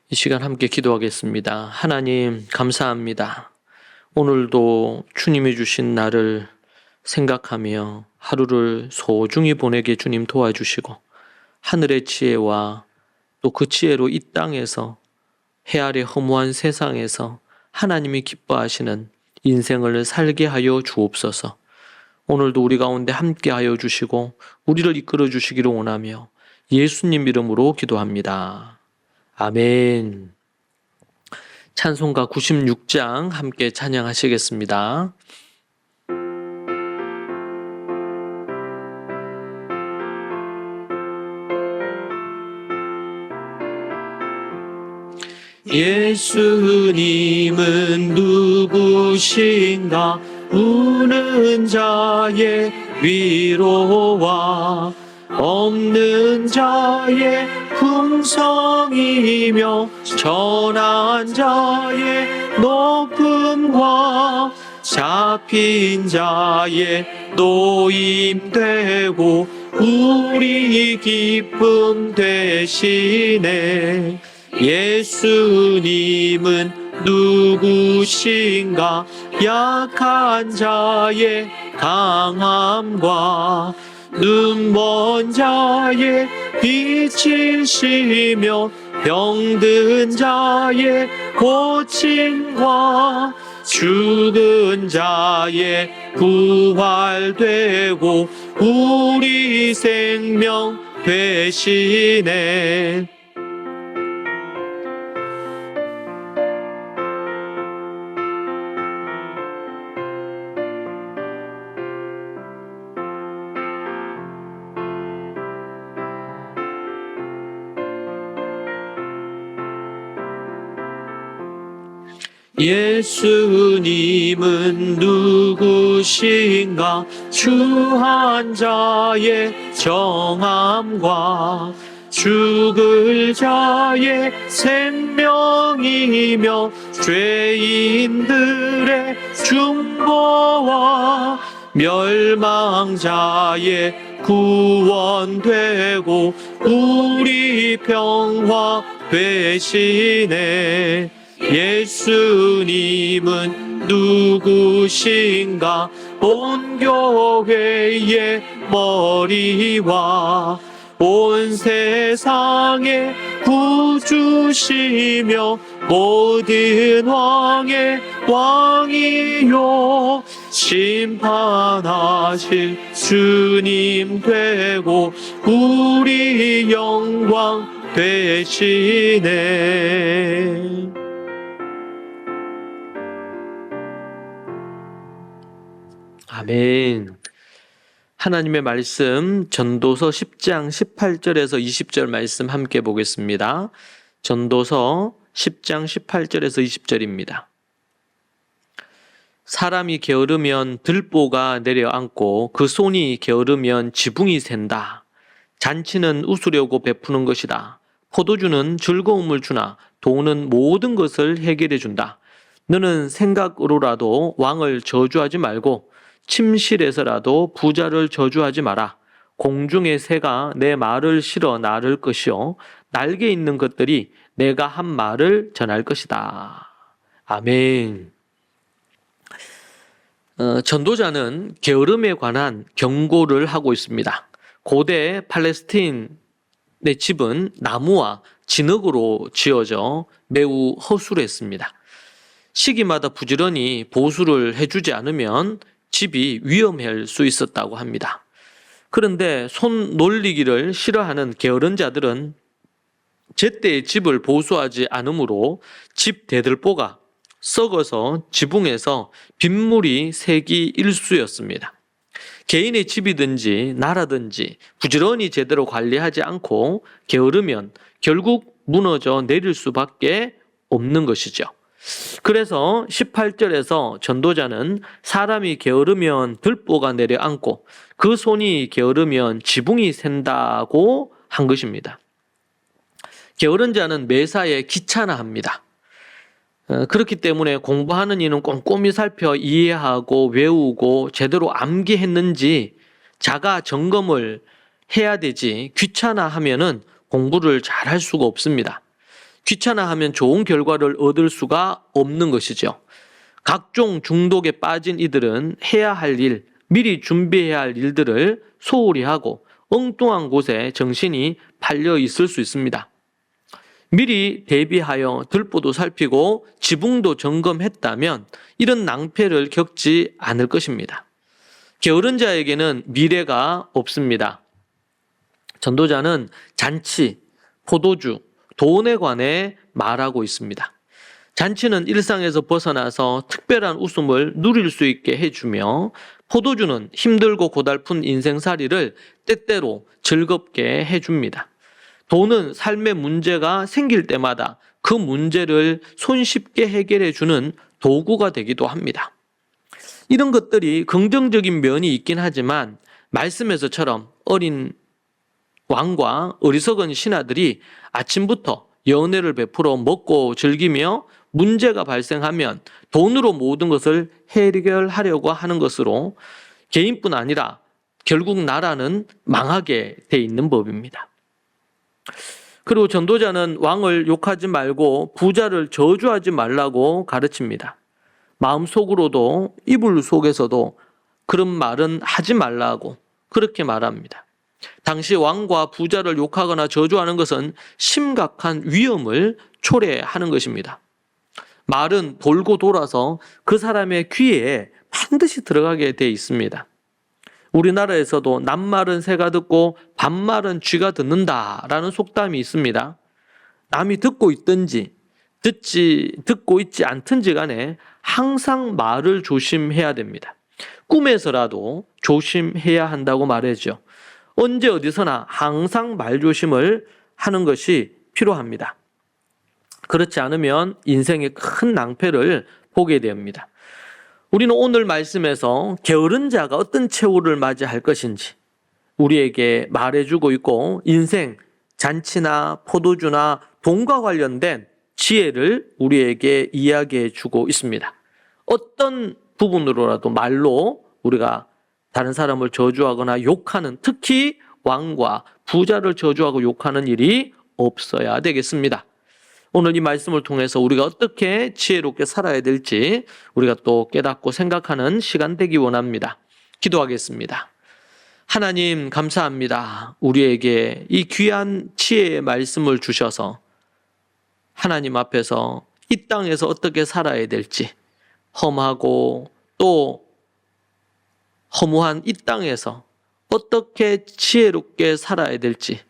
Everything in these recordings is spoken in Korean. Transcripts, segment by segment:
이 시간 함께 기도하겠습니다. 하나님, 감사합니다. 오늘도 주님이 주신 날을 생각하며 하루를 소중히 보내게 주님 도와주시고, 하늘의 지혜와 또 그 지혜로 이 땅에서, 해 아래 허무한 세상에서 하나님이 기뻐하시는 인생을 살게 하여 주옵소서. 오늘도 우리 가운데 함께 하여 주시고 우리를 이끌어 주시기를 원하며 예수님 이름으로 기도합니다. 아멘. 찬송가 96장 함께 찬양하시겠습니다. 예수님은 누구신가? 우는 자의 위로와 없는 자의 풍성이며 전한 자의 높음과 잡힌 자의 노임되고 우리 기쁨 되시네. 예수님은 누구신가? 약한 자의 강함과 눈먼 자의 빛이시며 병든 자의 고침과 죽은 자의 부활되고 우리 생명 되시네. 예수님은 누구신가? 추한 자의 정함과 죽을 자의 생명이며 죄인들의 중보와 멸망자의 구원되고 우리 평화 되시네. 예수님은 누구신가? 온 교회의 머리와 온 세상의 구주시며 모든 왕의 왕이요 심판하실 주님 되고 우리 영광 되시네. 아멘. 하나님의 말씀 전도서 10장 18절에서 20절 말씀 함께 보겠습니다. 전도서 10장 18절에서 20절입니다. 사람이 게으르면 들보가 내려앉고 그 손이 게으르면 지붕이 샌다. 잔치는 웃으려고 베푸는 것이다. 포도주는 즐거움을 주나 돈은 모든 것을 해결해 준다. 너는 생각으로라도 왕을 저주하지 말고 침실에서라도 부자를 저주하지 마라. 공중의 새가 내 말을 실어 나를 것이요 날개 있는 것들이 내가 한 말을 전할 것이다. 아멘. 전도자는 게으름에 관한 경고를 하고 있습니다. 고대 팔레스틴의 집은 나무와 진흙으로 지어져 매우 허술했습니다. 시기마다 부지런히 보수를 해주지 않으면 집이 위험할 수 있었다고 합니다. 그런데 손 놀리기를 싫어하는 게으른 자들은 제때의 집을 보수하지 않으므로 집 대들보가 썩어서 지붕에서 빗물이 새기 일쑤였습니다. 개인의 집이든지 나라든지 부지런히 제대로 관리하지 않고 게으르면 결국 무너져 내릴 수밖에 없는 것이죠. 그래서 18절에서 전도자는 사람이 게으르면 들보가 내려앉고 그 손이 게으르면 지붕이 샌다고 한 것입니다. 게으른 자는 매사에 귀찮아합니다. 그렇기 때문에 공부하는 이는 꼼꼼히 살펴 이해하고 외우고 제대로 암기했는지 자가 점검을 해야 되지 귀찮아하면은 공부를 잘 할 수가 없습니다. 귀찮아하면 좋은 결과를 얻을 수가 없는 것이죠. 각종 중독에 빠진 이들은 해야 할 일, 미리 준비해야 할 일들을 소홀히 하고 엉뚱한 곳에 정신이 팔려 있을 수 있습니다. 미리 대비하여 들보도 살피고 지붕도 점검했다면 이런 낭패를 겪지 않을 것입니다. 게으른 자에게는 미래가 없습니다. 전도자는 잔치, 포도주, 돈에 관해 말하고 있습니다. 잔치는 일상에서 벗어나서 특별한 웃음을 누릴 수 있게 해주며, 포도주는 힘들고 고달픈 인생살이를 때때로 즐겁게 해줍니다. 돈은 삶의 문제가 생길 때마다 그 문제를 손쉽게 해결해주는 도구가 되기도 합니다. 이런 것들이 긍정적인 면이 있긴 하지만 말씀에서처럼 어린 왕과 어리석은 신하들이 아침부터 연회를 베풀어 먹고 즐기며 문제가 발생하면 돈으로 모든 것을 해결하려고 하는 것으로 개인뿐 아니라 결국 나라는 망하게 돼 있는 법입니다. 그리고 전도자는 왕을 욕하지 말고 부자를 저주하지 말라고 가르칩니다. 마음속으로도 이불 속에서도 그런 말은 하지 말라고 그렇게 말합니다. 당시 왕과 부자를 욕하거나 저주하는 것은 심각한 위험을 초래하는 것입니다. 말은 돌고 돌아서 그 사람의 귀에 반드시 들어가게 돼 있습니다. 우리나라에서도 남말은 새가 듣고 반말은 쥐가 듣는다라는 속담이 있습니다. 남이 듣고 있든지 듣고 있지 않든지 간에 항상 말을 조심해야 됩니다. 꿈에서라도 조심해야 한다고 말하죠. 언제 어디서나 항상 말조심을 하는 것이 필요합니다. 그렇지 않으면 인생의 큰 낭패를 보게 됩니다. 우리는 오늘 말씀에서 게으른 자가 어떤 최후를 맞이할 것인지 우리에게 말해주고 있고, 인생, 잔치나 포도주나 돈과 관련된 지혜를 우리에게 이야기해주고 있습니다. 어떤 부분으로라도 말로 우리가 다른 사람을 저주하거나 욕하는, 특히 왕과 부자를 저주하고 욕하는 일이 없어야 되겠습니다. 오늘 이 말씀을 통해서 우리가 어떻게 지혜롭게 살아야 될지 우리가 또 깨닫고 생각하는 시간 되기 원합니다. 기도하겠습니다. 하나님 감사합니다. 우리에게 이 귀한 지혜의 말씀을 주셔서 하나님 앞에서 이 땅에서 어떻게 살아야 될지, 험하고 또 허무한 이 땅에서 어떻게 지혜롭게 살아야 될지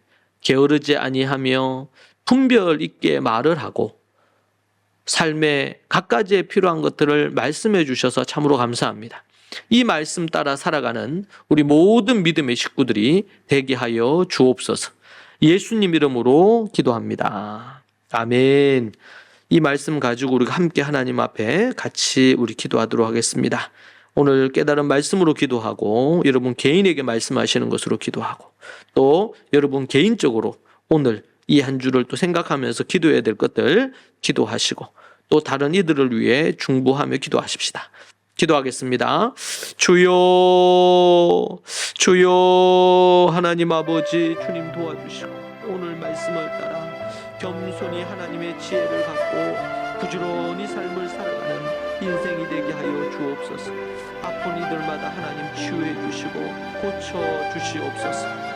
게으르지 아니하며 분별 있게 말을 하고 삶의 각가지에 필요한 것들을 말씀해 주셔서 참으로 감사합니다. 이 말씀 따라 살아가는 우리 모든 믿음의 식구들이 되게 하여 주옵소서. 예수님 이름으로 기도합니다. 아멘. 이 말씀 가지고 우리가 함께 하나님 앞에 같이 우리 기도하도록 하겠습니다. 오늘 깨달은 말씀으로 기도하고 여러분 개인에게 말씀하시는 것으로 기도하고 또 여러분 개인적으로 오늘 이 한 주를 또 생각하면서 기도해야 될 것들 기도하시고 또 다른 이들을 위해 중보하며 기도하십시다. 기도하겠습니다. 주여 하나님 아버지, 주님 도와주시고 오늘 말씀을 따라 겸손히 하나님의 지혜를 갖고 부지런히 삶을 살아가는 인생이 되게 하여 주옵소서. 아픈 이들마다 하나님 치유해 주시고 고쳐 주시옵소서.